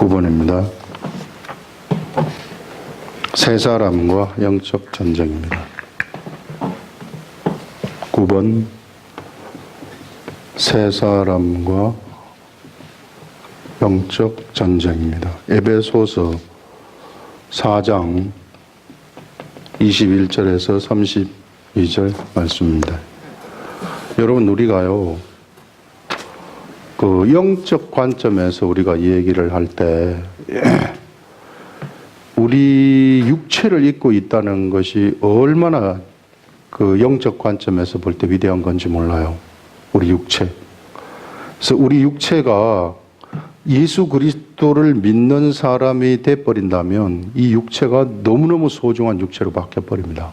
9번입니다. 세 사람과 영적 전쟁입니다. 9번 세 사람과 영적 전쟁입니다. 에베소서 4장 21절에서 32절 말씀입니다. 여러분, 우리가요, 그 영적 관점에서 우리가 이 얘기를 할 때 우리 육체를 입고 있다는 것이 얼마나 그 영적 관점에서 볼 때 위대한 건지 몰라요. 우리 육체. 그래서 우리 육체가 예수 그리스도를 믿는 사람이 돼버린다면 이 육체가 너무너무 소중한 육체로 바뀌어버립니다.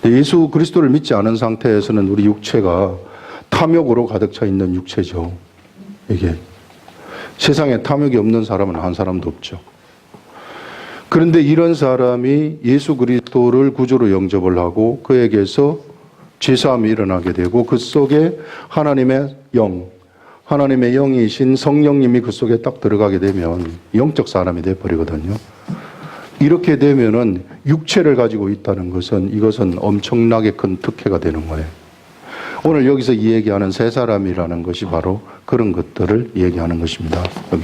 예수 그리스도를 믿지 않은 상태에서는 우리 육체가 탐욕으로 가득 차 있는 육체죠. 이게 세상에 탐욕이 없는 사람은 한 사람도 없죠. 그런데 이런 사람이 예수 그리스도를 구주로 영접을 하고 그에게서 죄사함이 일어나게 되고 그 속에 하나님의 하나님의 영이신 성령님이 그 속에 딱 들어가게 되면 영적 사람이 돼버리거든요. 이렇게 되면은 육체를 가지고 있다는 것은 이것은 엄청나게 큰 특혜가 되는 거예요. 오늘 여기서 이 얘기하는 세 사람이라는 것이 바로 그런 것들을 얘기하는 것입니다. 여기.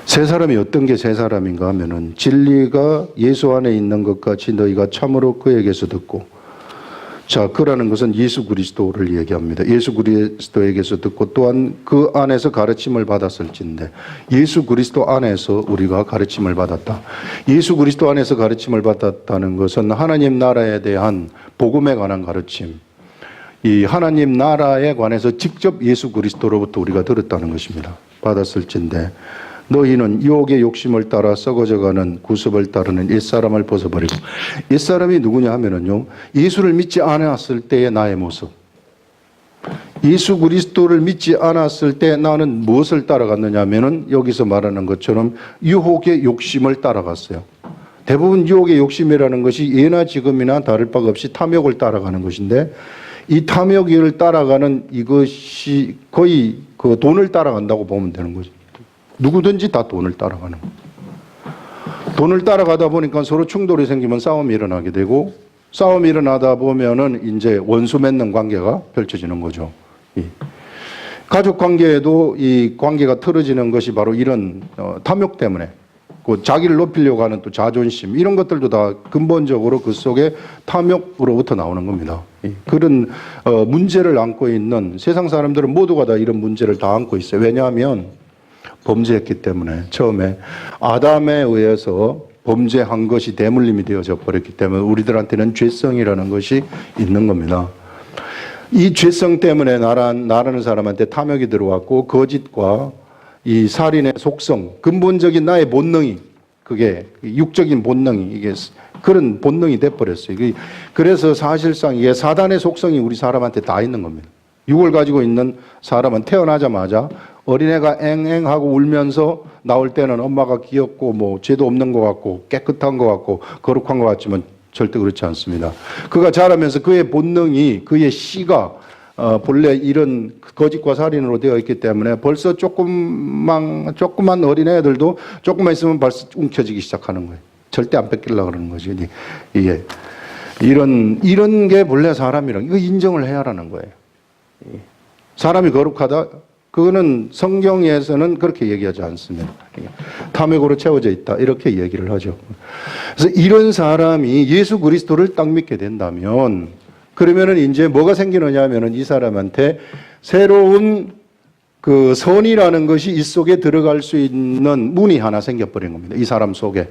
세 사람이 어떤 게 세 사람인가 하면은 진리가 예수 안에 있는 것 같이 너희가 참으로 그에게서 듣고, 자, 그라는 것은 예수 그리스도를 얘기합니다. 예수 그리스도에게서 듣고 또한 그 안에서 가르침을 받았을진데, 예수 그리스도 안에서 우리가 가르침을 받았다. 예수 그리스도 안에서 가르침을 받았다는 것은 하나님 나라에 대한 복음에 관한 가르침, 이 하나님 나라에 관해서 직접 예수 그리스도로부터 우리가 들었다는 것입니다. 받았을진데 너희는 유혹의 욕심을 따라 썩어져가는 구습을 따르는 옛사람을 벗어버리고, 옛사람이 누구냐 하면은요, 예수를 믿지 않았을 때의 나의 모습, 예수 그리스도를 믿지 않았을 때 나는 무엇을 따라갔느냐 하면은 여기서 말하는 것처럼 유혹의 욕심을 따라갔어요. 대부분 유혹의 욕심이라는 것이 예나 지금이나 다를 바가 없이 탐욕을 따라가는 것인데, 이 탐욕을 따라가는 이것이 거의 그 돈을 따라간다고 보면 되는 거죠. 누구든지 다 돈을 따라가는 거예요. 돈을 따라가다 보니까 서로 충돌이 생기면 싸움이 일어나게 되고, 싸움이 일어나다 보면은 이제 원수 맺는 관계가 펼쳐지는 거죠. 가족 관계에도 이 관계가 틀어지는 것이 바로 이런 탐욕 때문에, 그 자기를 높이려고 하는 또 자존심, 이런 것들도 다 근본적으로 그 속에 탐욕으로부터 나오는 겁니다. 그런 문제를 안고 있는 세상 사람들은 모두가 다 이런 문제를 다 안고 있어요. 왜냐하면 범죄했기 때문에, 처음에 아담에 의해서 범죄한 것이 대물림이 되어져 버렸기 때문에 우리들한테는 죄성이라는 것이 있는 겁니다. 이 죄성 때문에 나라는 사람한테 탐욕이 들어왔고, 거짓과 이 살인의 속성, 근본적인 나의 본능이, 그게 육적인 본능이, 이게 그런 본능이 돼버렸어요. 그래서 사실상 이게 사단의 속성이 우리 사람한테 다 있는 겁니다. 육을 가지고 있는 사람은 태어나자마자 어린애가 앵앵하고 울면서 나올 때는 엄마가 귀엽고 뭐 죄도 없는 것 같고 깨끗한 것 같고 거룩한 것 같지만 절대 그렇지 않습니다. 그가 자라면서 그의 본능이, 그의 씨가 본래 이런 거짓과 살인으로 되어 있기 때문에 벌써 조그만 어린애들도 조금만 있으면 벌써 움켜쥐기 시작하는 거예요. 절대 안 뺏기려고 그러는 거죠. 이게 이런 게 본래 사람이란, 이거 인정을 해야 하는 거예요. 사람이 거룩하다, 그거는 성경에서는 그렇게 얘기하지 않습니다. 탐욕으로 채워져 있다, 이렇게 얘기를 하죠. 그래서 이런 사람이 예수 그리스도를 딱 믿게 된다면, 그러면은 이제 뭐가 생기느냐 하면은 이 사람한테 새로운 그 선이라는 것이 이 속에 들어갈 수 있는 문이 하나 생겨버린 겁니다. 이 사람 속에.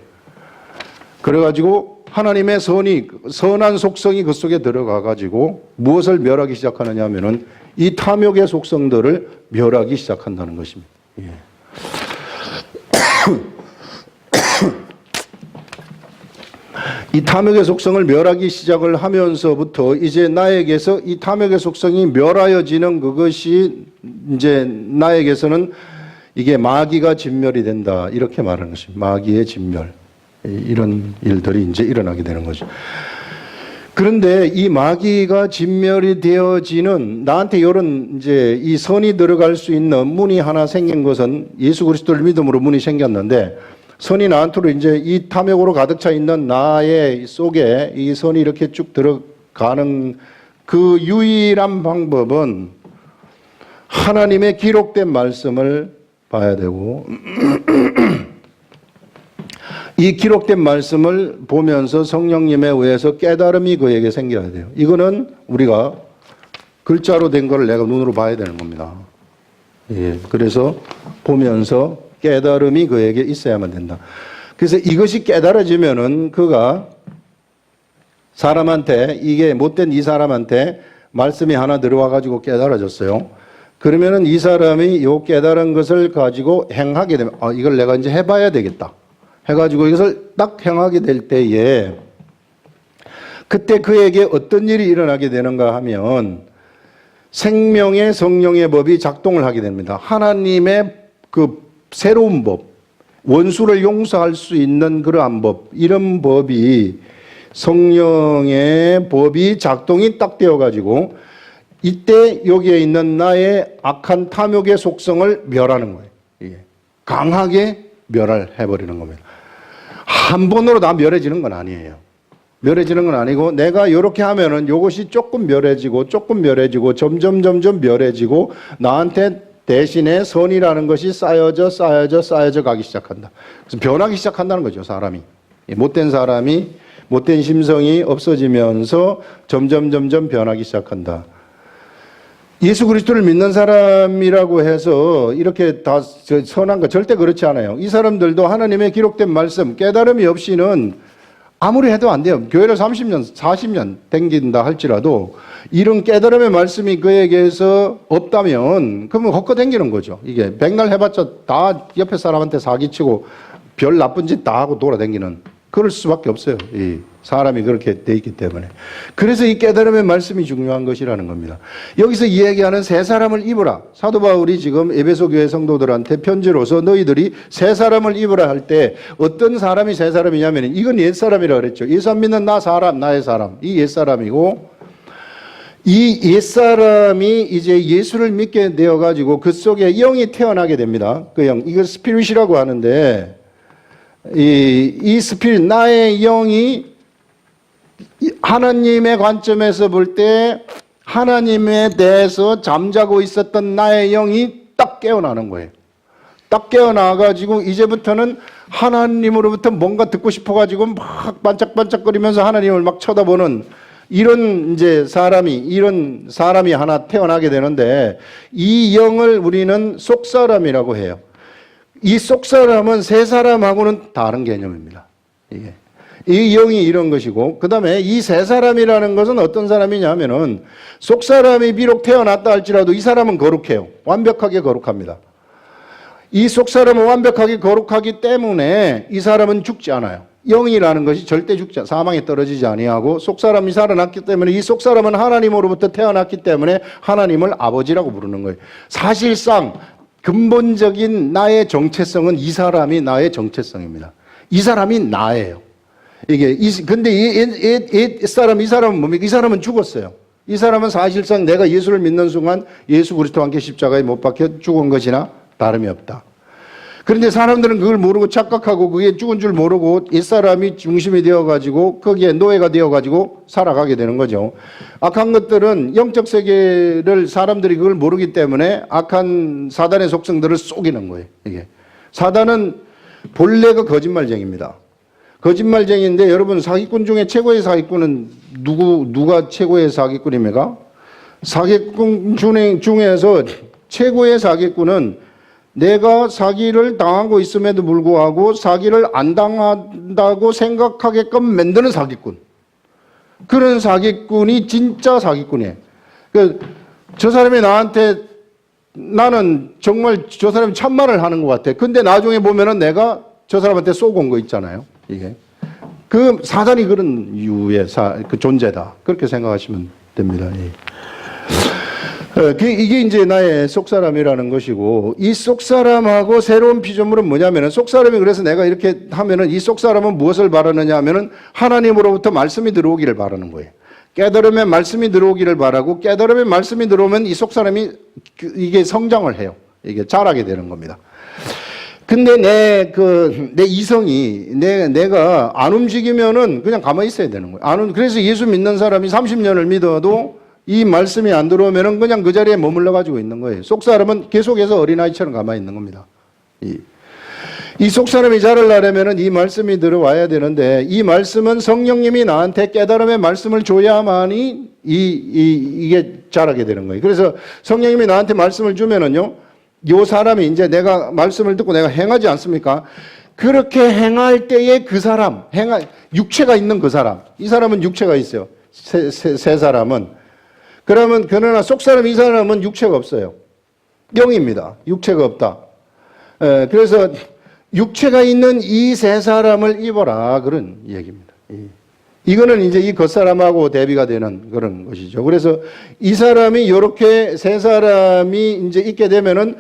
그래가지고 하나님의 선한 속성이 그 속에 들어가가지고 무엇을 멸하기 시작하느냐 하면은 이 탐욕의 속성들을 멸하기 시작한다는 것입니다. 예. 이 탐욕의 속성을 멸하기 시작을 하면서부터 이제 나에게서 이 탐욕의 속성이 멸하여지는 그것이 이제 나에게서는 이게 마귀가 진멸이 된다, 이렇게 말하는 것입니다. 마귀의 진멸. 이런 일들이 이제 일어나게 되는 거죠. 그런데 이 마귀가 진멸이 되어지는 나한테 이런 이제 이 선이 들어갈 수 있는 문이 하나 생긴 것은 예수 그리스도를 믿음으로 문이 생겼는데 선이 나한테로 이제 이 탐욕으로 가득 차 있는 나의 속에 이 선이 이렇게 쭉 들어가는 그 유일한 방법은 하나님의 기록된 말씀을 봐야 되고 이 기록된 말씀을 보면서 성령님에 의해서 깨달음이 그에게 생겨야 돼요. 이거는 우리가 글자로 된 걸 내가 눈으로 봐야 되는 겁니다. 예, 그래서 보면서 깨달음이 그에게 있어야만 된다. 그래서 이것이 깨달아지면은 그가 사람한테 이게 못된 이 사람한테 말씀이 하나 들어와 가지고 깨달아졌어요. 그러면은 이 사람이 요 깨달은 것을 가지고 행하게 되면 이걸 내가 이제 해봐야 되겠다. 해가지고 이것을 딱 행하게 될 때에 그때 그에게 어떤 일이 일어나게 되는가 하면 생명의 성령의 법이 작동을 하게 됩니다. 하나님의 그 새로운 법, 원수를 용서할 수 있는 그러한 법, 이런 법이 성령의 법이 작동이 딱 되어가지고 이때 여기에 있는 나의 악한 탐욕의 속성을 멸하는 거예요. 강하게 멸해버리는 겁니다. 한 번으로 다 멸해지는 건 아니에요. 멸해지는 건 아니고 내가 이렇게 하면은 이것이 조금 멸해지고 점점 멸해지고 나한테 대신에 선이라는 것이 쌓여져 가기 시작한다. 그래서 변하기 시작한다는 거죠, 사람이. 못된 사람이, 못된 심성이 없어지면서 점점 변하기 시작한다. 예수 그리스도를 믿는 사람이라고 해서 이렇게 다 선한 거 절대 그렇지 않아요. 이 사람들도 하나님의 기록된 말씀, 깨달음이 없이는 아무리 해도 안 돼요. 교회를 30년, 40년 댕긴다 할지라도 이런 깨달음의 말씀이 그에게서 없다면 그러면 헛거 댕기는 거죠. 이게 백날 해봤자 다 옆에 사람한테 사기치고 별 나쁜 짓 다 하고 돌아다니는 그럴 수밖에 없어요. 이 사람이 그렇게 돼 있기 때문에. 그래서 이 깨달음의 말씀이 중요한 것이라는 겁니다. 여기서 이야기하는 새 사람을 입으라. 사도 바울이 지금 에베소 교회 성도들한테 편지로서 너희들이 새 사람을 입으라 할 때 어떤 사람이 새 사람이냐면 이건 옛 사람이라 그랬죠. 예수 안 믿는 나의 사람. 이 옛 사람이고 이 옛 사람이 이제 예수를 믿게 되어 가지고 그 속에 영이 태어나게 됩니다. 그 영. 이걸 스피릿이라고 하는데 이 스피릿, 나의 영이 하나님의 관점에서 볼 때 하나님에 대해서 잠자고 있었던 나의 영이 딱 깨어나는 거예요. 딱 깨어나가지고 이제부터는 하나님으로부터 뭔가 듣고 싶어가지고 막 반짝반짝거리면서 하나님을 막 쳐다보는 이런 사람이 하나 태어나게 되는데 이 영을 우리는 속사람이라고 해요. 이 속사람은 새 사람하고는 다른 개념입니다. 이게. 이 영이 이런 것이고, 그 다음에 이 새 사람이라는 것은 어떤 사람이냐면은, 속사람이 비록 태어났다 할지라도 이 사람은 거룩해요. 완벽하게 거룩합니다. 이 속사람은 완벽하게 거룩하기 때문에 이 사람은 죽지 않아요. 영이라는 것이 절대 죽지 않아요. 사망에 떨어지지 아니하고, 속사람이 살아났기 때문에 이 속사람은 하나님으로부터 태어났기 때문에 하나님을 아버지라고 부르는 거예요. 사실상 근본적인 나의 정체성은 이 사람이 나의 정체성입니다. 이 사람이 나예요. 근데 이 사람은 뭡니까? 이 사람은 죽었어요. 이 사람은 사실상 내가 예수를 믿는 순간 예수 그리스도와 함께 십자가에 못 박혀 죽은 것이나 다름이 없다. 그런데 사람들은 그걸 모르고 착각하고 그게 죽은 줄 모르고 옛사람이 중심이 되어가지고 거기에 노예가 되어가지고 살아가게 되는 거죠. 악한 것들은 영적 세계를 사람들이 그걸 모르기 때문에 악한 사단의 속성들을 속이는 거예요. 이게 사단은 본래가 거짓말쟁이입니다. 거짓말쟁이인데 여러분 사기꾼 중에 최고의 사기꾼은 누가 최고의 사기꾼입니까? 사기꾼 중에서 최고의 사기꾼은 내가 사기를 당하고 있음에도 불구하고 사기를 안 당한다고 생각하게끔 만드는 사기꾼. 그런 사기꾼이 진짜 사기꾼이에요. 저 사람이 나는 정말 저 사람이 참말을 하는 것 같아. 근데 나중에 보면은 내가 저 사람한테 쏘고 온 거 있잖아요. 이게. 그 사단이 그런 유의 그 존재다. 그렇게 생각하시면 됩니다. 이게 이제 나의 속사람이라는 것이고, 이 속사람하고 새로운 피조물은 뭐냐면은, 속사람이 그래서 내가 이렇게 하면은 이 속사람은 무엇을 바라느냐 하면은 하나님으로부터 말씀이 들어오기를 바라는 거예요. 깨달음의 말씀이 들어오기를 바라고 깨달음의 말씀이 들어오면 이 속 사람이 이게 성장을 해요. 이게 자라게 되는 겁니다. 근데 내 이성이 내가 안 움직이면은 그냥 가만히 있어야 되는 거예요. 그래서 예수 믿는 사람이 30년을 믿어도 이 말씀이 안 들어오면은 그냥 그 자리에 머물러 가지고 있는 거예요. 속 사람은 계속해서 어린아이처럼 가만히 있는 겁니다. 이 속 사람이 자라려면은 이 말씀이 들어와야 되는데 이 말씀은 성령님이 나한테 깨달음의 말씀을 줘야만이 이게 자라게 되는 거예요. 그래서 성령님이 나한테 말씀을 주면은요, 요 사람이 이제 내가 말씀을 듣고 내가 행하지 않습니까? 그렇게 행할 때에 그 사람, 육체가 있는 그 사람, 이 사람은 육체가 있어요. 세 사람은. 그러나 속 사람 이 사람은 육체가 없어요. 영입니다. 육체가 없다. 그래서 육체가 있는 이 세 사람을 입어라. 그런 얘기입니다. 이거는 이제 이 겉사람하고 대비가 되는 그런 것이죠. 그래서 이 사람이 요렇게 세 사람이 이제 있게 되면은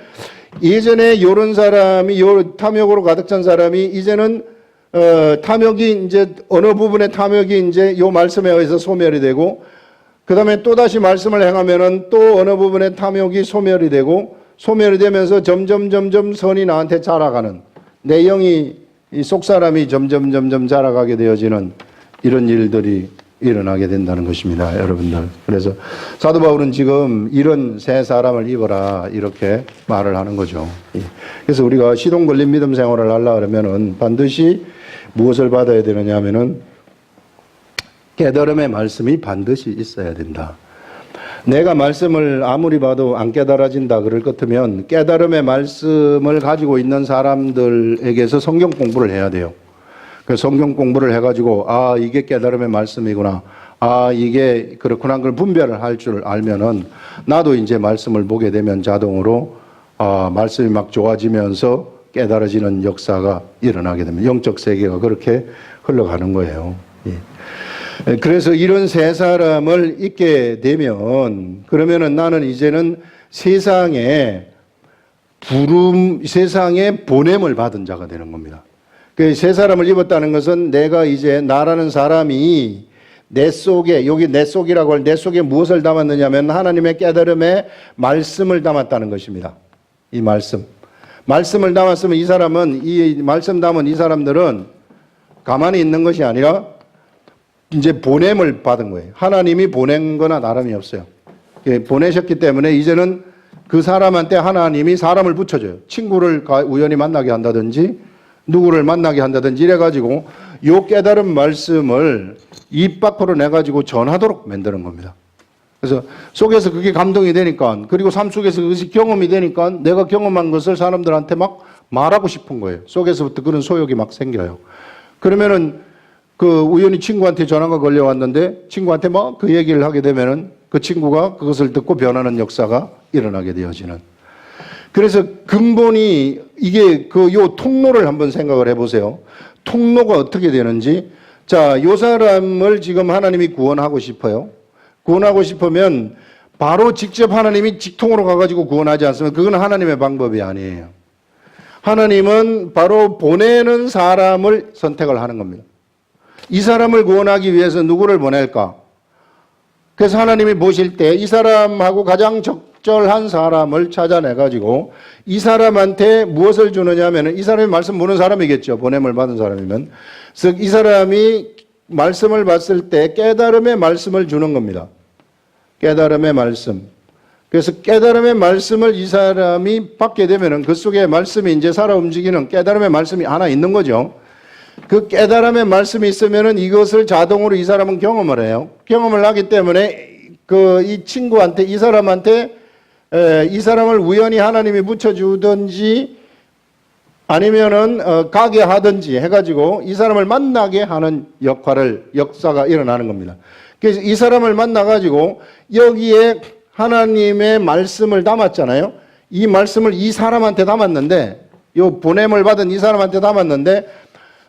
예전에 요런 사람이 요 탐욕으로 가득 찬 사람이 이제는 탐욕이 이제 어느 부분의 탐욕이 이제 요 말씀에 의해서 소멸이 되고 그다음에 또 다시 말씀을 행하면은 또 어느 부분의 탐욕이 소멸이 되면서 점점 선이 나한테 자라가는 내 영이 이 속 사람이 점점 자라가게 되어지는 이런 일들이 일어나게 된다는 것입니다, 여러분들. 그래서 사도 바울은 지금 이런 세 사람을 입어라 이렇게 말을 하는 거죠. 그래서 우리가 시동 걸린 믿음 생활을 하려고 그러면은 반드시 무엇을 받아야 되느냐 하면은 깨달음의 말씀이 반드시 있어야 된다. 내가 말씀을 아무리 봐도 안 깨달아진다 그럴 것 같으면 깨달음의 말씀을 가지고 있는 사람들에게서 성경 공부를 해야 돼요. 그 성경 공부를 해가지고 이게 깨달음의 말씀이구나, 이게 그렇구나 그걸 분별을 할 줄 알면은 나도 이제 말씀을 보게 되면 자동으로 말씀이 막 좋아지면서 깨달아지는 역사가 일어나게 됩니다. 영적 세계가 그렇게 흘러가는 거예요. 그래서 이런 세 사람을 잊게 되면 그러면은 나는 이제는 세상에 보냄을 받은 자가 되는 겁니다. 그 세 사람을 입었다는 것은 내가 이제 나라는 사람이 내 속에, 여기 내 속이라고 할 내 속에 무엇을 담았느냐면 하나님의 깨달음의 말씀을 담았다는 것입니다. 이 말씀을 담았으면 이 사람은 이 말씀 담은 이 사람들은 가만히 있는 것이 아니라 이제 보냄을 받은 거예요. 하나님이 보낸 거나 나름이 없어요. 보내셨기 때문에 이제는 그 사람한테 하나님이 사람을 붙여줘요. 친구를 우연히 만나게 한다든지 누구를 만나게 한다든지 이래가지고 요 깨달은 말씀을 입 밖으로 내가지고 전하도록 만드는 겁니다. 그래서 속에서 그게 감동이 되니까 그리고 삶 속에서 그것이 경험이 되니까 내가 경험한 것을 사람들한테 막 말하고 싶은 거예요. 속에서부터 그런 소욕이 막 생겨요. 그러면은 그 우연히 친구한테 전화가 걸려왔는데 친구한테 막 그 얘기를 하게 되면은 그 친구가 그것을 듣고 변하는 역사가 일어나게 되어지는. 그래서 근본이 이게 요 통로를 한번 생각을 해보세요. 통로가 어떻게 되는지. 자, 요 사람을 지금 하나님이 구원하고 싶어요. 구원하고 싶으면 바로 직접 하나님이 직통으로 가가지고 구원하지 않으면 그건 하나님의 방법이 아니에요. 하나님은 바로 보내는 사람을 선택을 하는 겁니다. 이 사람을 구원하기 위해서 누구를 보낼까? 그래서 하나님이 보실 때 이 사람하고 가장 적절한 사람을 찾아내가지고 이 사람한테 무엇을 주느냐 하면 이 사람이 말씀 보는 사람이겠죠. 보냄을 받은 사람이면. 그래서 이 사람이 말씀을 봤을 때 깨달음의 말씀을 주는 겁니다. 깨달음의 말씀. 그래서 깨달음의 말씀을 이 사람이 받게 되면은 그 속에 말씀이 이제 살아 움직이는 깨달음의 말씀이 하나 있는 거죠. 그 깨달음의 말씀이 있으면은 이것을 자동으로 이 사람은 경험을 해요. 경험을 하기 때문에 이 친구한테, 이 사람한테, 이 사람을 우연히 하나님이 붙여주든지 아니면은 가게 하든지 해가지고 이 사람을 만나게 하는 역사가 일어나는 겁니다. 그래서 이 사람을 만나가지고 여기에 하나님의 말씀을 담았잖아요. 이 말씀을 이 사람한테 담았는데, 요 보냄을 받은 이 사람한테 담았는데,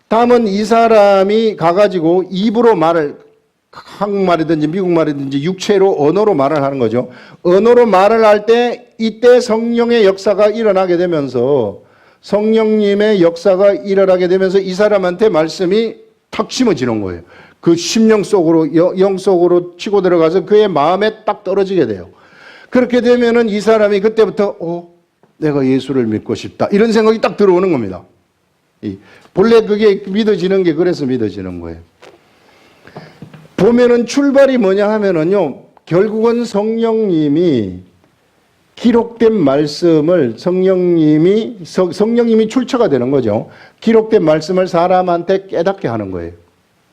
담은 이 사람이 가가지고 입으로 말을, 한국말이든지 미국말이든지 육체로 언어로 말을 하는 거죠. 언어로 말을 할 때 이때 성령의 역사가 일어나게 되면서 성령님의 역사가 일어나게 되면서 이 사람한테 말씀이 탁 심어지는 거예요. 그 심령 속으로, 영 속으로 치고 들어가서 그의 마음에 딱 떨어지게 돼요. 그렇게 되면은 이 사람이 그때부터, 내가 예수를 믿고 싶다. 이런 생각이 딱 들어오는 겁니다. 본래 그게 믿어지는 게 그래서 믿어지는 거예요. 보면은 출발이 뭐냐 하면은요, 결국은 성령님이 기록된 말씀을 성령님이 출처가 되는 거죠. 기록된 말씀을 사람한테 깨닫게 하는 거예요.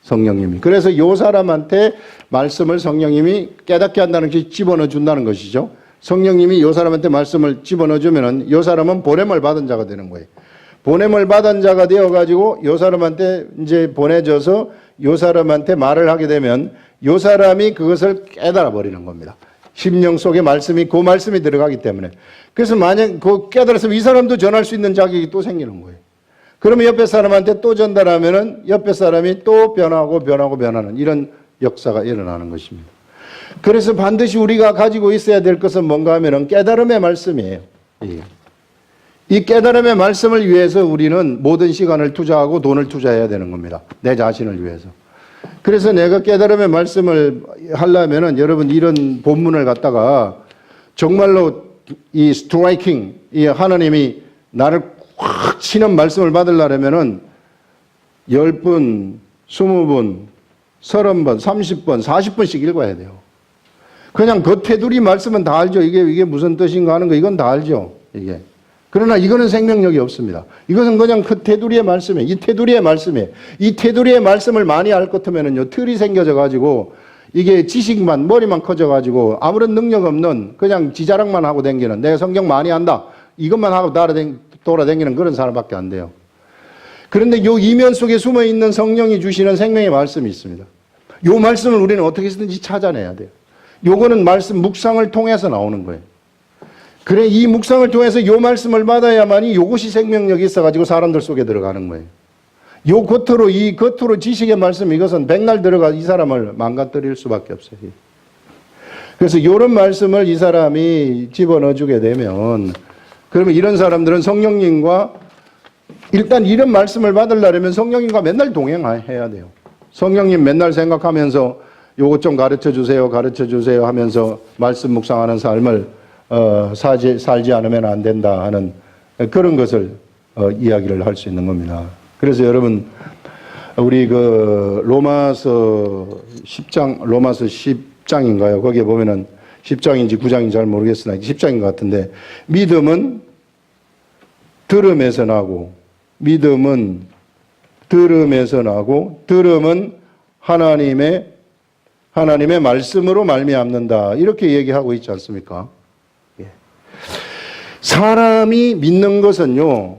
성령님이. 그래서 요 사람한테 말씀을 성령님이 깨닫게 한다는 것이 집어넣어 준다는 것이죠. 성령님이 요 사람한테 말씀을 집어넣어 주면은 요 사람은 보냄을 받은 자가 되는 거예요. 보냄을 받은 자가 되어 가지고 요 사람한테 이제 보내져서 요 사람한테 말을 하게 되면 요 사람이 그것을 깨달아 버리는 겁니다. 심령 속에 말씀이 그 말씀이 들어가기 때문에. 그래서 만약 그 깨달아서 이 사람도 전할 수 있는 자격이 또 생기는 거예요. 그러면 옆에 사람한테 또 전달하면은 옆에 사람이 또 변하는 이런 역사가 일어나는 것입니다. 그래서 반드시 우리가 가지고 있어야 될 것은 뭔가 하면은 깨달음의 말씀이에요. 이 깨달음의 말씀을 위해서 우리는 모든 시간을 투자하고 돈을 투자해야 되는 겁니다. 내 자신을 위해서. 그래서 내가 깨달음의 말씀을 하려면은 여러분 이런 본문을 갖다가 정말로 이 스트라이킹, 이 하나님이 나를 확 치는 말씀을 받으려면은 10번, 20번, 30번, 30번, 40번씩 읽어야 돼요. 그냥 그 테두리 말씀은 다 알죠. 이게 무슨 뜻인가 하는 거 이건 다 알죠. 이게. 그러나 이거는 생명력이 없습니다. 이것은 그냥 그 테두리의 말씀이에요. 이 테두리의 말씀이에요. 이 테두리의 말씀을 많이 알 것 같으면은요, 틀이 생겨져 가지고 이게 지식만, 머리만 커져 가지고 아무런 능력 없는 그냥 지자랑만 하고 다니는 내가 성경 많이 안다. 이것만 하고 돌아다니는 그런 사람밖에 안 돼요. 그런데 요 이면 속에 숨어 있는 성령이 주시는 생명의 말씀이 있습니다. 요 말씀을 우리는 어떻게 해서든지 찾아내야 돼요. 요거는 말씀 묵상을 통해서 나오는 거예요. 그래, 이 묵상을 통해서 요 말씀을 받아야만이 요것이 생명력이 있어가지고 사람들 속에 들어가는 거예요. 요 겉으로 지식의 말씀, 이것은 백날 들어가 이 사람을 망가뜨릴 수밖에 없어요. 그래서 요런 말씀을 이 사람이 집어넣어 주게 되면, 그러면 이런 사람들은 성령님과, 일단 이런 말씀을 받으려면 성령님과 맨날 동행해야 돼요. 성령님 맨날 생각하면서 요것 좀 가르쳐 주세요 하면서 말씀 묵상하는 삶을 살지 않으면 안 된다 하는 그런 것을 이야기를 할 수 있는 겁니다. 그래서 여러분, 우리 로마서 10장인가요? 거기에 보면은 10장인지 9장인지 잘 모르겠으나 10장인 것 같은데, 믿음은 들음에서 나고, 믿음은 들음에서 나고, 들음은 하나님의 말씀으로 말미암는다. 이렇게 얘기하고 있지 않습니까? 사람이 믿는 것은요,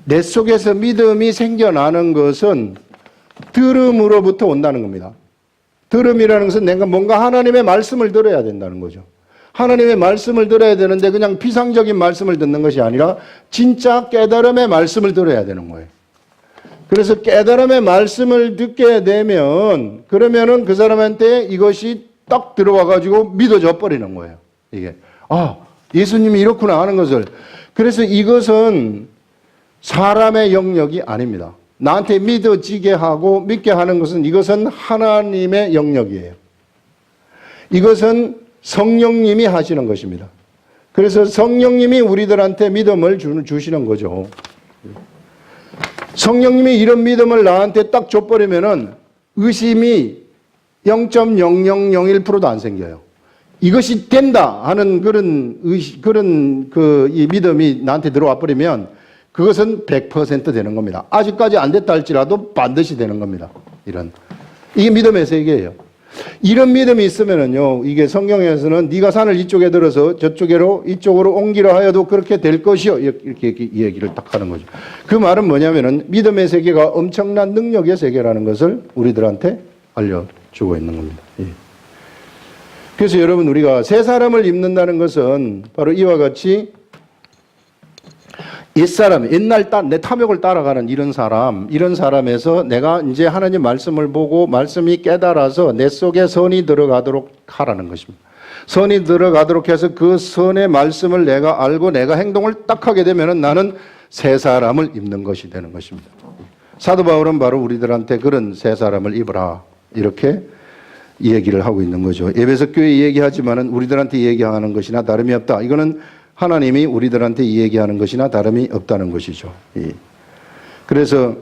내 속에서 믿음이 생겨나는 것은 들음으로부터 온다는 겁니다. 들음이라는 것은 내가 뭔가 하나님의 말씀을 들어야 된다는 거죠. 하나님의 말씀을 들어야 되는데 그냥 피상적인 말씀을 듣는 것이 아니라 진짜 깨달음의 말씀을 들어야 되는 거예요. 그래서 깨달음의 말씀을 듣게 되면 그러면은 그 사람한테 이것이 딱 들어와 가지고 믿어져 버리는 거예요. 이게 예수님이 이렇구나 하는 것을. 그래서 이것은 사람의 영역이 아닙니다. 나한테 믿어지게 하고 믿게 하는 것은 이것은 하나님의 영역이에요. 이것은 성령님이 하시는 것입니다. 그래서 성령님이 우리들한테 믿음을 주시는 거죠. 성령님이 이런 믿음을 나한테 딱 줘버리면은 의심이 0.0001%도 안 생겨요. 이것이 된다 하는 이 믿음이 나한테 들어와 버리면 그것은 100% 되는 겁니다. 아직까지 안 됐다 할지라도 반드시 되는 겁니다. 이게 믿음의 세계예요. 이런 믿음이 있으면은요, 이게 성경에서는 네가 산을 이쪽에 들어서 이쪽으로 옮기려 하여도 그렇게 될 것이요. 이렇게 얘기를 딱 하는 거죠. 그 말은 뭐냐면은 믿음의 세계가 엄청난 능력의 세계라는 것을 우리들한테 알려주고 있는 겁니다. 그래서 여러분, 우리가 새 사람을 입는다는 것은 바로 이와 같이 옛사람, 옛날 내 탐욕을 따라가는 이런 사람에서 내가 이제 하나님 말씀을 보고 말씀이 깨달아서 내 속에 선이 들어가도록 하라는 것입니다. 선이 들어가도록 해서 그 선의 말씀을 내가 알고 내가 행동을 딱 하게 되면은 나는 새 사람을 입는 것이 되는 것입니다. 사도 바울은 바로 우리들한테 그런 세 사람을 입으라 이렇게 얘기를 하고 있는 거죠. 에베소 교회 얘기하지만은 우리들한테 얘기하는 것이나 다름이 없다. 이거는 하나님이 우리들한테 얘기하는 것이나 다름이 없다는 것이죠. 예. 그래서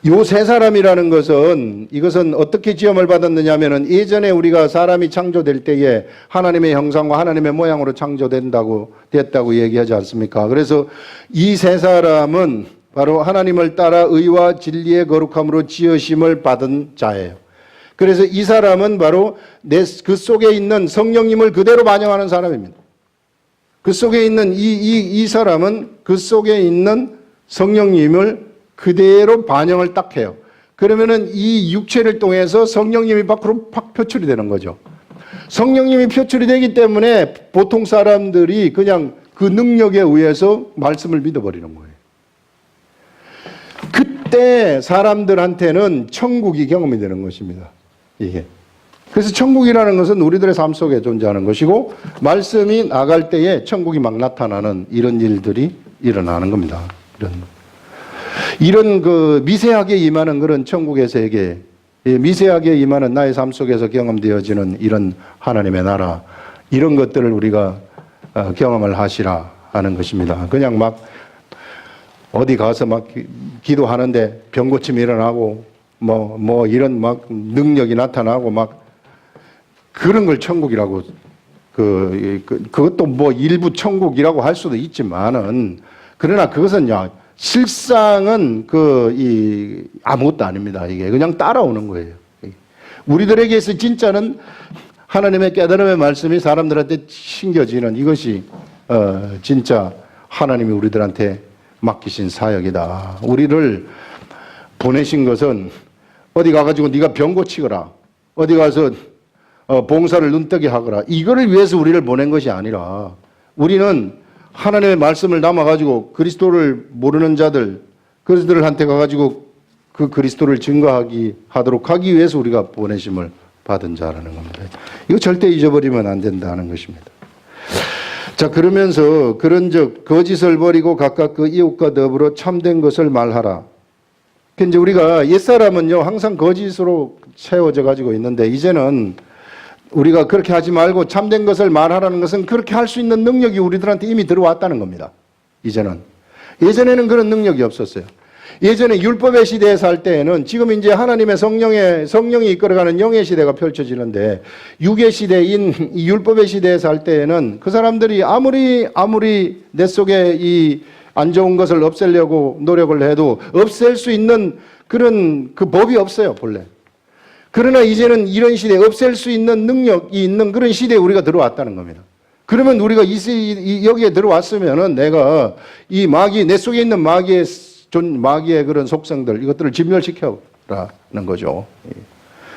요 세 사람이라는 것은 이것은 어떻게 지음을 받았느냐 하면은 예전에 우리가 사람이 창조될 때에 하나님의 형상과 하나님의 모양으로 됐다고 얘기하지 않습니까? 그래서 이 세 사람은 바로 하나님을 따라 의와 진리의 거룩함으로 지으심을 받은 자예요. 그래서 이 사람은 바로 그 속에 있는 성령님을 그대로 반영하는 사람입니다. 그 속에 있는 이 사람은 그 속에 있는 성령님을 그대로 반영을 딱 해요. 그러면은 이 육체를 통해서 성령님이 밖으로 팍 표출이 되는 거죠. 성령님이 표출이 되기 때문에 보통 사람들이 그냥 그 능력에 의해서 말씀을 믿어버리는 거예요. 그때 사람들한테는 천국이 경험이 되는 것입니다. 이게. 그래서 천국이라는 것은 우리들의 삶 속에 존재하는 것이고 말씀이 나갈 때에 천국이 막 나타나는 이런 일들이 일어나는 겁니다. 이런 그 미세하게 임하는 그런 천국의 세계, 미세하게 임하는 나의 삶 속에서 경험되어지는 이런 하나님의 나라, 이런 것들을 우리가 경험을 하시라 하는 것입니다. 그냥 막 어디 가서 막 기도하는데 병고침이 일어나고 뭐 이런 막 능력이 나타나고 막 그런 걸 천국이라고 그것도 뭐 일부 천국이라고 할 수도 있지만은 그러나 그것은요 실상은 아무것도 아닙니다. 이게 그냥 따라오는 거예요. 우리들에게서 진짜는 하나님의 깨달음의 말씀이 사람들한테 신겨지는 이것이 진짜 하나님이 우리들한테 맡기신 사역이다. 우리를 보내신 것은 어디 가가지고 네가 병 고치거라, 어디 가서 봉사를 눈뜨게 하거라, 이거를 위해서 우리를 보낸 것이 아니라 우리는 하나님의 말씀을 남아가지고 그리스도를 모르는 자들, 그들한테 가가지고 그 그리스도를 하도록 하기 위해서 우리가 보내심을 받은 자라는 겁니다. 이거 절대 잊어버리면 안 된다는 것입니다. 자, 그러면서 그런즉 거짓을 버리고 각각 그 이웃과 더불어 참된 것을 말하라. 이제 우리가 옛사람은요 항상 거짓으로 채워져 가지고 있는데 이제는 우리가 그렇게 하지 말고 참된 것을 말하라는 것은 그렇게 할 수 있는 능력이 우리들한테 이미 들어왔다는 겁니다. 이제는. 예전에는 그런 능력이 없었어요. 예전에 율법의 시대에 살 때에는 지금 이제 하나님의 성령이 이끌어가는 영의 시대가 펼쳐지는데 육의 시대인 이 율법의 시대에 살 때에는 그 사람들이 아무리 내 속에 이 안 좋은 것을 없애려고 노력을 해도 없앨 수 있는 그런 그 법이 없어요, 본래. 그러나 이제는 이런 시대에 없앨 수 있는 능력이 있는 그런 시대에 우리가 들어왔다는 겁니다. 그러면 우리가 여기에 들어왔으면은 내가 이 내 속에 있는 마귀의 그런 속성들, 이것들을 진멸시켜라는 거죠.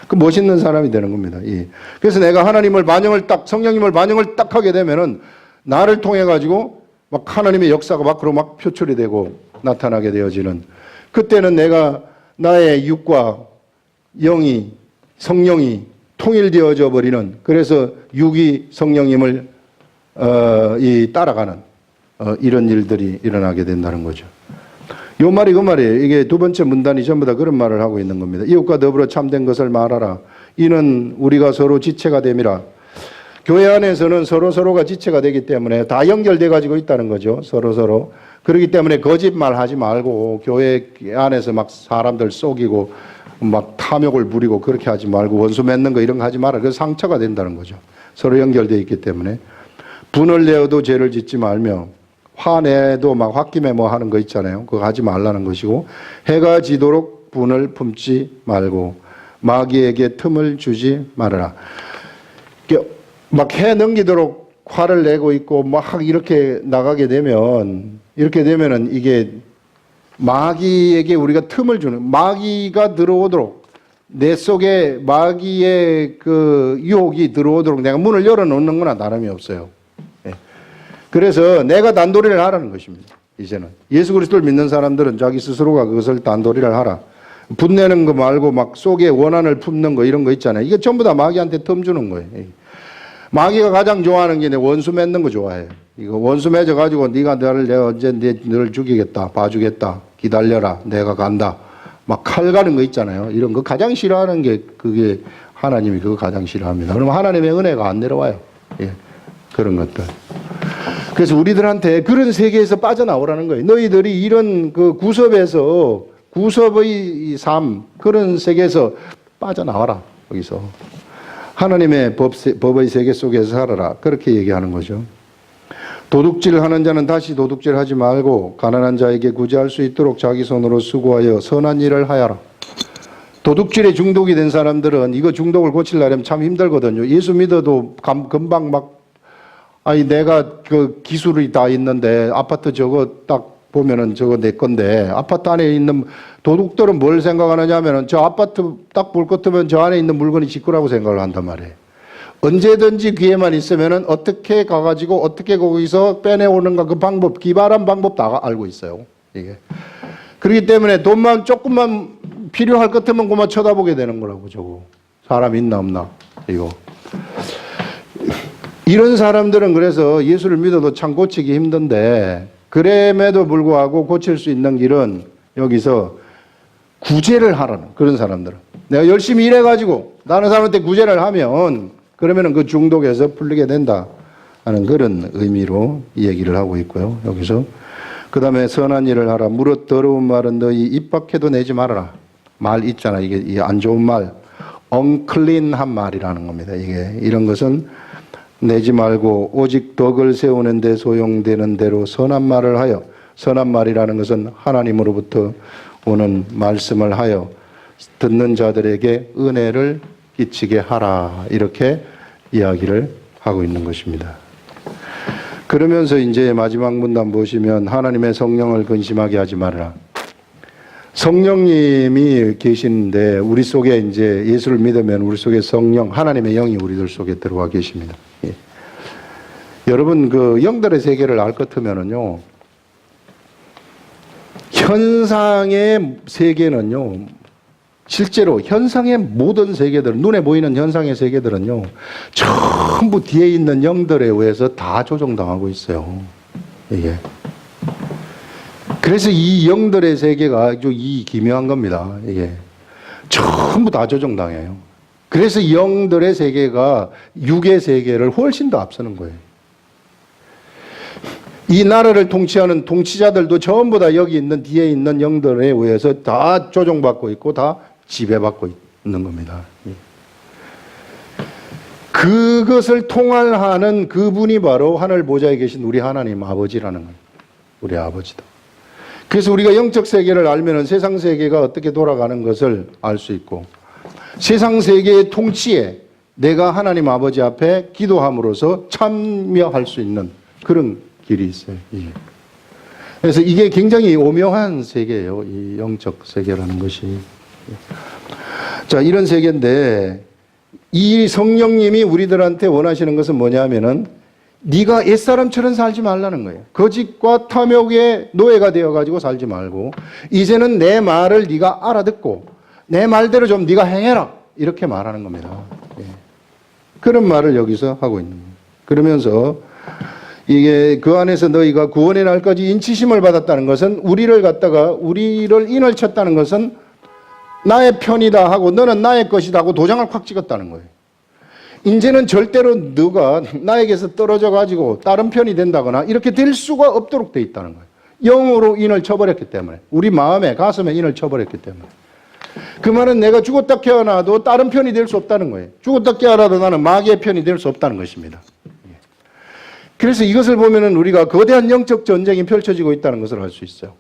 그 멋있는 사람이 되는 겁니다. 그래서 내가 성령님을 반영을 딱 하게 되면은 나를 통해가지고 막 하나님의 역사가 밖으로 막 표출이 되고 나타나게 되어지는 그때는 내가 나의 육과 성령이 통일되어져 버리는 그래서 육이 성령님을 따라가는 이런 일들이 일어나게 된다는 거죠. 요 말이 그 말이에요. 이게 두 번째 문단이 전부 다 그런 말을 하고 있는 겁니다. 이웃과 더불어 참된 것을 말하라. 이는 우리가 서로 지체가 됨이라. 교회 안에서는 서로가 지체가 되기 때문에 다 연결돼 가지고 있다는 거죠. 서로. 그렇기 때문에 거짓말 하지 말고 교회 안에서 막 사람들 속이고 막 탐욕을 부리고 그렇게 하지 말고 원수 맺는 거 이런 거 하지 마라. 그 상처가 된다는 거죠. 서로 연결돼 있기 때문에. 분을 내어도 죄를 짓지 말며 화내도 막 홧김에 뭐 하는 거 있잖아요. 그거 하지 말라는 것이고 해가 지도록 분을 품지 말고 마귀에게 틈을 주지 말아라. 막 해 넘기도록 화를 내고 있고 막 이렇게 나가게 되면은 이게 마귀에게 우리가 틈을 주는 마귀가 들어오도록 내 속에 마귀의 그 유혹이 들어오도록 내가 문을 열어놓는 거나 다름이 없어요. 그래서 내가 단도리를 하라는 것입니다. 이제는 예수 그리스도를 믿는 사람들은 자기 스스로가 그것을 단도리를 하라. 분내는 거 말고 막 속에 원한을 품는 거 이런 거 있잖아요. 이게 전부 다 마귀한테 틈 주는 거예요. 마귀가 가장 좋아하는 게 내 원수 맺는 거 좋아해요. 이거 원수 맺어가지고 내가 언제 너를 죽이겠다, 봐주겠다, 기다려라, 내가 간다. 막 칼 가는 거 있잖아요. 이런 거 가장 싫어하는 게 그게 하나님이 그거 가장 싫어합니다. 그러면 하나님의 은혜가 안 내려와요. 예, 그런 것들. 그래서 우리들한테 그런 세계에서 빠져나오라는 거예요. 너희들이 이런 그 구섭의 삶, 그런 세계에서 빠져나와라. 거기서. 하나님의 법의 세계 속에서 살아라. 그렇게 얘기하는 거죠. 도둑질 하는 자는 다시 도둑질 하지 말고 가난한 자에게 구제할 수 있도록 자기 손으로 수고하여 선한 일을 하여라. 도둑질에 중독이 된 사람들은 이거 중독을 고치려면 참 힘들거든요. 예수 믿어도 금방 막, 아니, 내가 그 기술이 다 있는데 아파트 저거 딱 보면은 저거 내 건데 아파트 안에 있는 도둑들은 뭘 생각하느냐 하면은 저 아파트 딱 볼 것 같으면 저 안에 있는 물건이 지 거라고 생각을 한단 말이에요. 언제든지 기회만 있으면은 어떻게 가가지고 어떻게 거기서 빼내오는가 그 방법, 기발한 방법 다 알고 있어요. 이게. 그렇기 때문에 돈만 조금만 필요할 것 같으면 그만 쳐다보게 되는 거라고, 저거. 사람 있나 없나, 이거. 이런 사람들은 그래서 예수를 믿어도 참 고치기 힘든데, 그럼에도 불구하고 고칠 수 있는 길은 여기서 구제를 하라는 그런 사람들은. 내가 열심히 일해가지고 다른 사람한테 구제를 하면 그러면은 그 중독에서 풀리게 된다 하는 그런 의미로 이 얘기를 하고 있고요. 여기서. 그 다음에 선한 일을 하라. 무릇 더러운 말은 너희 입 밖에도 내지 말아라. 말 있잖아. 이게 안 좋은 말. unclean한 말이라는 겁니다. 이게. 이런 것은 내지 말고 오직 덕을 세우는 데 소용되는 대로 선한 말을 하여, 선한 말이라는 것은 하나님으로부터 오는 말씀을 하여 듣는 자들에게 은혜를 끼치게 하라. 이렇게 이야기를 하고 있는 것입니다. 그러면서 이제 마지막 문단 보시면 하나님의 성령을 근심하게 하지 말아라. 성령님이 계시는데 우리 속에 이제 예수를 믿으면 우리 속에 성령, 하나님의 영이 우리들 속에 들어와 계십니다. 예. 여러분 그 영들의 세계를 알 것 같으면은요, 현상의 세계는요, 실제로 현상의 모든 세계들, 눈에 보이는 현상의 세계들은요, 전부 뒤에 있는 영들에 의해서 다 조종당하고 있어요. 이게. 그래서 이 영들의 세계가 아주 이 기묘한 겁니다. 이게. 전부 다 조종당해요. 그래서 영들의 세계가 육의 세계를 훨씬 더 앞서는 거예요. 이 나라를 통치하는 통치자들도 전부 다 여기 있는 뒤에 있는 영들에 의해서 다 조종받고 있고 다 지배받고 있는 겁니다. 그것을 통할하는 그분이 바로 하늘 보좌에 계신 우리 하나님 아버지라는 거예요. 우리 아버지다. 그래서 우리가 영적 세계를 알면은 세상 세계가 어떻게 돌아가는 것을 알 수 있고, 세상 세계의 통치에 내가 하나님 아버지 앞에 기도함으로써 참여할 수 있는 그런 길이 있어요. 이게. 그래서 이게 굉장히 오묘한 세계예요. 이 영적 세계라는 것이. 자, 이런 세계인데 이 성령님이 우리들한테 원하시는 것은 뭐냐면은 네가 옛사람처럼 살지 말라는 거예요. 거짓과 탐욕의 노예가 되어가지고 살지 말고 이제는 내 말을 네가 알아듣고 내 말대로 좀 네가 행해라. 이렇게 말하는 겁니다. 예. 그런 말을 여기서 하고 있는 거예요. 그러면서 이게 그 안에서 너희가 구원의 날까지 인치심을 받았다는 것은 우리를 인을 쳤다는 것은 나의 편이다 하고 너는 나의 것이다 하고 도장을 콱 찍었다는 거예요. 이제는 절대로 너가 나에게서 떨어져 가지고 다른 편이 된다거나 이렇게 될 수가 없도록 돼 있다는 거예요. 영으로 인을 쳐버렸기 때문에, 우리 마음에 가슴에 인을 쳐버렸기 때문에. 그 말은 내가 죽었다 깨어나도 다른 편이 될 수 없다는 거예요. 죽었다 깨어나도 나는 마귀의 편이 될 수 없다는 것입니다. 그래서 이것을 보면은 우리가 거대한 영적 전쟁이 펼쳐지고 있다는 것을 알 수 있어요.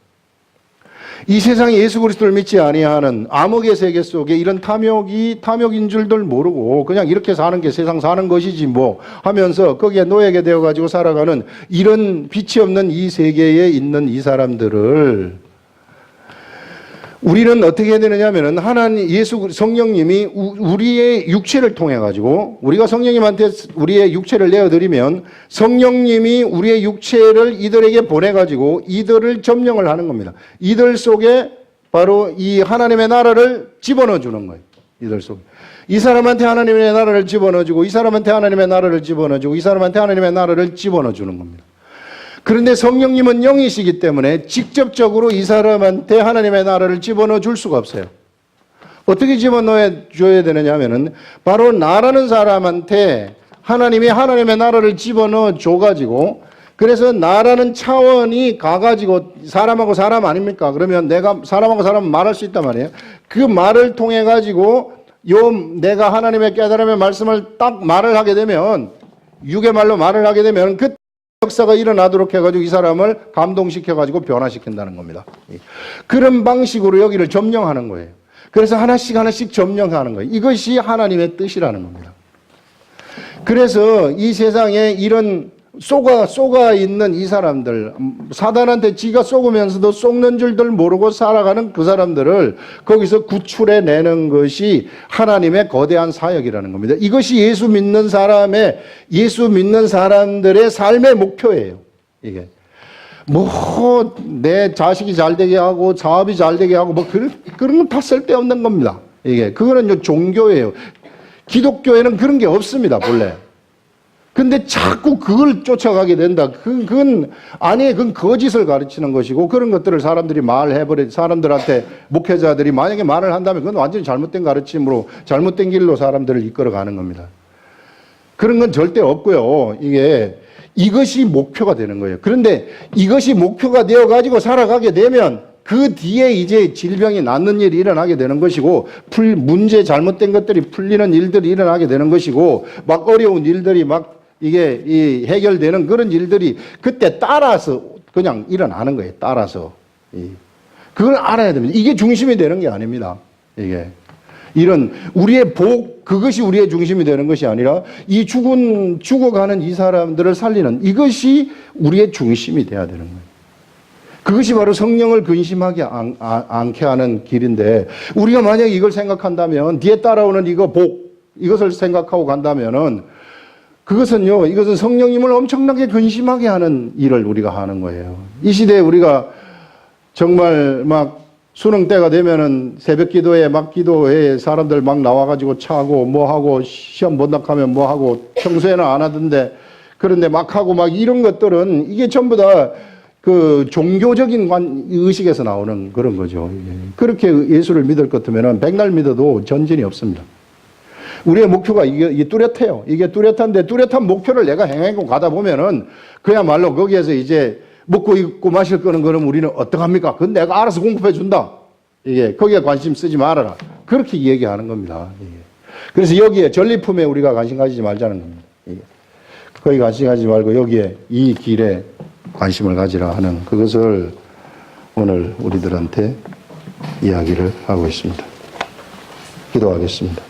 이 세상에 예수 그리스도를 믿지 아니하는 암흑의 세계 속에 이런 탐욕인 줄들 모르고 그냥 이렇게 사는 게 세상 사는 것이지 뭐 하면서 거기에 노예게 되어 가지고 살아가는 이런 빛이 없는 이 세계에 있는 이 사람들을 우리는 어떻게 해야 되느냐 하면은 하나님 예수 성령님이 우리의 육체를 통해 가지고 우리가 성령님한테 우리의 육체를 내어 드리면 성령님이 우리의 육체를 이들에게 보내 가지고 이들을 점령을 하는 겁니다. 이들 속에 바로 이 하나님의 나라를 집어넣어 주는 거예요. 이들 속에. 이 사람한테 하나님의 나라를 집어넣어 주고 이 사람한테 하나님의 나라를 집어넣어 주고 이 사람한테 하나님의 나라를 집어넣어 주는 겁니다. 그런데 성령님은 영이시기 때문에 직접적으로 이 사람한테 하나님의 나라를 집어넣어 줄 수가 없어요. 어떻게 집어넣어 줘야 되느냐 하면은 바로 나라는 사람한테 하나님이 하나님의 나라를 집어넣어 줘가지고, 그래서 나라는 차원이 가가지고 사람하고 사람 아닙니까? 그러면 내가 사람하고 사람 말할 수 있단 말이에요. 그 말을 통해 가지고 내가 하나님의 깨달음의 말씀을 딱 말을 하게 되면, 육의 말로 말을 하게 되면 그 역사가 일어나도록 해가지고 이 사람을 감동시켜가지고 변화시킨다는 겁니다. 그런 방식으로 여기를 점령하는 거예요. 그래서 하나씩 하나씩 점령하는 거예요. 이것이 하나님의 뜻이라는 겁니다. 그래서 이 세상에 이런 쏘가 있는 이 사람들, 사단한테 지가 쏘으면서도 쏘는 줄들 모르고 살아가는 그 사람들을 거기서 구출해 내는 것이 하나님의 거대한 사역이라는 겁니다. 이것이 예수 믿는 사람들의 삶의 목표예요. 이게 내 자식이 잘 되게 하고 사업이 잘 되게 하고 그런 건 다 쓸데없는 겁니다. 이게 그거는 종교예요. 기독교에는 그런 게 없습니다, 본래. 근데 자꾸 그걸 쫓아가게 된다. 그건 거짓을 가르치는 것이고, 그런 것들을 사람들이 사람들한테, 목회자들이 만약에 말을 한다면 그건 완전히 잘못된 가르침으로, 잘못된 길로 사람들을 이끌어가는 겁니다. 그런 건 절대 없고요. 이것이 목표가 되는 거예요. 그런데 이것이 목표가 되어가지고 살아가게 되면 그 뒤에 이제 질병이 낫는 일이 일어나게 되는 것이고, 잘못된 것들이 풀리는 일들이 일어나게 되는 것이고, 막 어려운 일들이 해결되는 그런 일들이 그때 따라서 그냥 일어나는 거예요. 따라서. 그걸 알아야 됩니다. 이게 중심이 되는 게 아닙니다. 우리의 그것이 우리의 중심이 되는 것이 아니라 죽어가는 이 사람들을 살리는 이것이 우리의 중심이 돼야 되는 거예요. 그것이 바로 성령을 근심하게 않게 하는 길인데, 우리가 만약 이걸 생각한다면, 뒤에 따라오는 이것을 생각하고 간다면은, 이것은 성령님을 엄청나게 근심하게 하는 일을 우리가 하는 거예요. 이 시대에 우리가 정말 수능 때가 되면은 새벽 기도회 기도회에 사람들 나와가지고 차고 하고 시험 본다하면 하고, 평소에는 안 하던데 그런데 하고 이런 것들은 이게 전부 다 그 종교적인 의식에서 나오는 그런 거죠. 그렇게 예수를 믿을 것 같으면 백날 믿어도 전진이 없습니다. 우리의 목표가 이게 뚜렷해요. 이게 뚜렷한데, 뚜렷한 목표를 내가 행하고 가다 보면은 그야말로 거기에서 이제 먹고 입고 마실 거는 그럼 우리는 어떡합니까? 그건 내가 알아서 공급해 준다. 거기에 관심 쓰지 말아라. 그렇게 얘기하는 겁니다. 그래서 여기에 전리품에 우리가 관심 가지지 말자는 겁니다. 거기 관심 가지지 말고 여기에 이 길에 관심을 가지라 하는 그것을 오늘 우리들한테 이야기를 하고 있습니다. 기도하겠습니다.